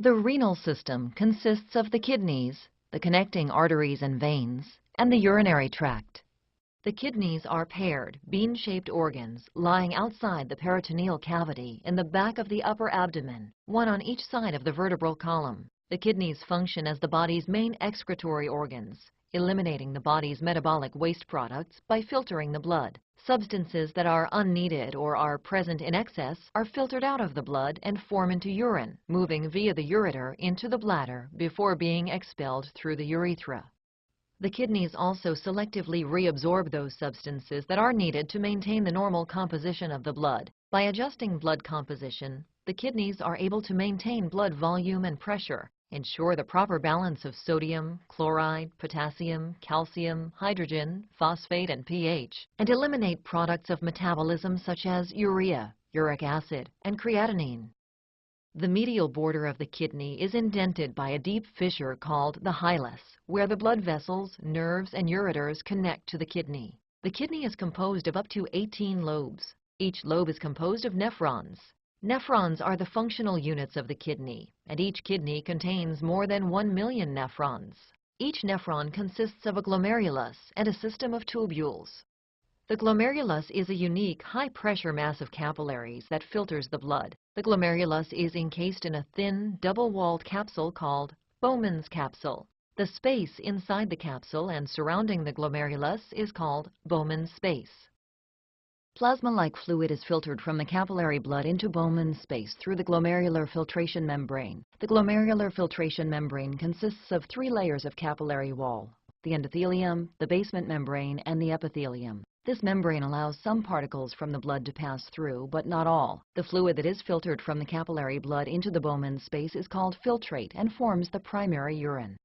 The renal system consists of the kidneys, the connecting arteries and veins, and the urinary tract. The kidneys are paired, bean-shaped organs lying outside the peritoneal cavity in the back of the upper abdomen, one on each side of the vertebral column. The kidneys function as the body's main excretory organs, eliminating the body's metabolic waste products by filtering the blood. Substances that are unneeded or are present in excess are filtered out of the blood and form into urine, moving via the ureter into the bladder before being expelled through the urethra. The kidneys also selectively reabsorb those substances that are needed to maintain the normal composition of the blood. By adjusting blood composition, the kidneys are able to maintain blood volume and pressure, ensure the proper balance of sodium, chloride, potassium, calcium, hydrogen, phosphate, and pH, and eliminate products of metabolism such as urea, uric acid, and creatinine. The medial border of the kidney is indented by a deep fissure called the hilus, where the blood vessels, nerves, and ureters connect to the kidney. The kidney is composed of up to 18 lobes. Each lobe is composed of nephrons. Nephrons are the functional units of the kidney, and each kidney contains more than 1 million nephrons. Each nephron consists of a glomerulus and a system of tubules. The glomerulus is a unique, high-pressure mass of capillaries that filters the blood. The glomerulus is encased in a thin, double-walled capsule called Bowman's capsule. The space inside the capsule and surrounding the glomerulus is called Bowman's space. Plasma-like fluid is filtered from the capillary blood into Bowman's space through the glomerular filtration membrane. The glomerular filtration membrane consists of 3 layers of capillary wall: the endothelium, the basement membrane, and the epithelium. This membrane allows some particles from the blood to pass through, but not all. The fluid that is filtered from the capillary blood into the Bowman's space is called filtrate and forms the primary urine.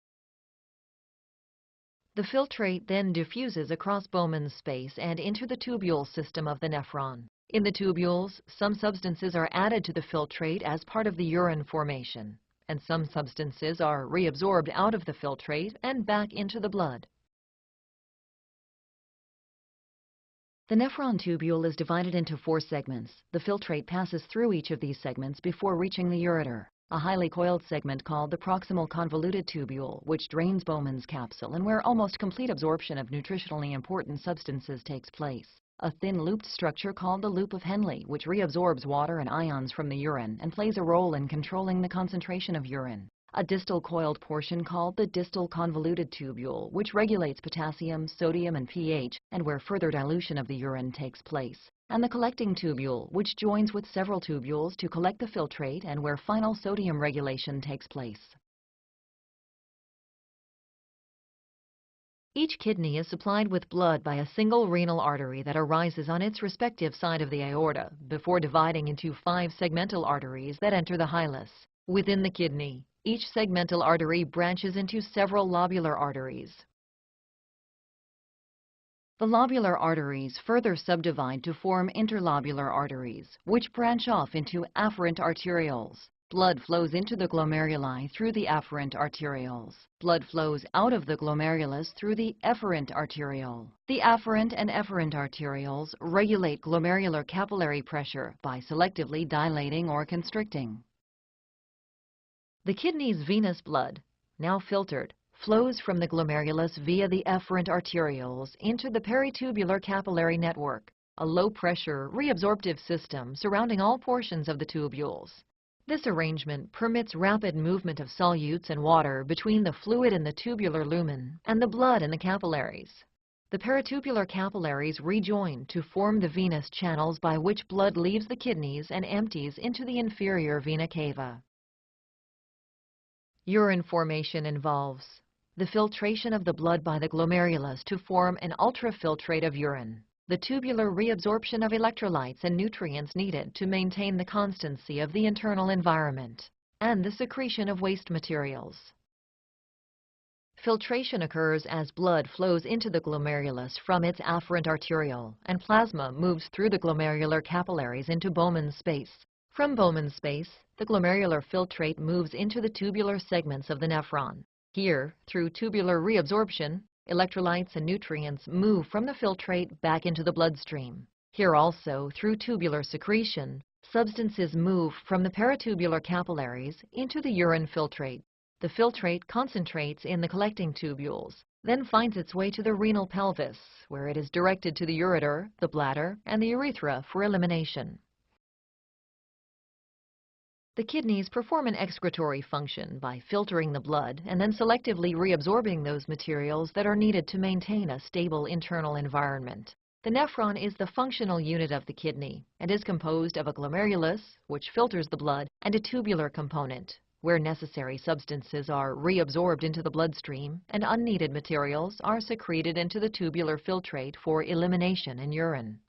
The filtrate then diffuses across Bowman's space and into the tubule system of the nephron. In the tubules, some substances are added to the filtrate as part of the urine formation, and some substances are reabsorbed out of the filtrate and back into the blood. The nephron tubule is divided into 4 segments. The filtrate passes through each of these segments before reaching the ureter. A highly coiled segment called the proximal convoluted tubule, which drains Bowman's capsule and where almost complete absorption of nutritionally important substances takes place. A thin looped structure called the loop of Henle, which reabsorbs water and ions from the urine and plays a role in controlling the concentration of urine. A distal coiled portion called the distal convoluted tubule, which regulates potassium, sodium, and pH, and where further dilution of the urine takes place. And the collecting tubule, which joins with several tubules to collect the filtrate and where final sodium regulation takes place. Each kidney is supplied with blood by a single renal artery that arises on its respective side of the aorta before dividing into 5 segmental arteries that enter the hilus. Within the kidney, each segmental artery branches into several lobular arteries. The lobular arteries further subdivide to form interlobular arteries, which branch off into afferent arterioles. Blood flows into the glomeruli through the afferent arterioles. Blood flows out of the glomerulus through the efferent arteriole. The afferent and efferent arterioles regulate glomerular capillary pressure by selectively dilating or constricting. The kidney's venous blood, now filtered, flows from the glomerulus via the efferent arterioles into the peritubular capillary network, a low-pressure, reabsorptive system surrounding all portions of the tubules. This arrangement permits rapid movement of solutes and water between the fluid in the tubular lumen and the blood in the capillaries. The peritubular capillaries rejoin to form the venous channels by which blood leaves the kidneys and empties into the inferior vena cava. Urine formation involves the filtration of the blood by the glomerulus to form an ultrafiltrate of urine, the tubular reabsorption of electrolytes and nutrients needed to maintain the constancy of the internal environment, and the secretion of waste materials. Filtration occurs as blood flows into the glomerulus from its afferent arteriole, and plasma moves through the glomerular capillaries into Bowman's space. From Bowman's space, the glomerular filtrate moves into the tubular segments of the nephron. Here, through tubular reabsorption, electrolytes and nutrients move from the filtrate back into the bloodstream. Here also, through tubular secretion, Substances move from the peritubular capillaries into the urine filtrate. The filtrate concentrates in the collecting tubules, then finds its way to the renal pelvis, where it is directed to the ureter, the bladder, and the urethra for elimination. The kidneys perform an excretory function by filtering the blood and then selectively reabsorbing those materials that are needed to maintain a stable internal environment. The nephron is the functional unit of the kidney and is composed of a glomerulus, which filters the blood, and a tubular component, where necessary substances are reabsorbed into the bloodstream and unneeded materials are secreted into the tubular filtrate for elimination in urine.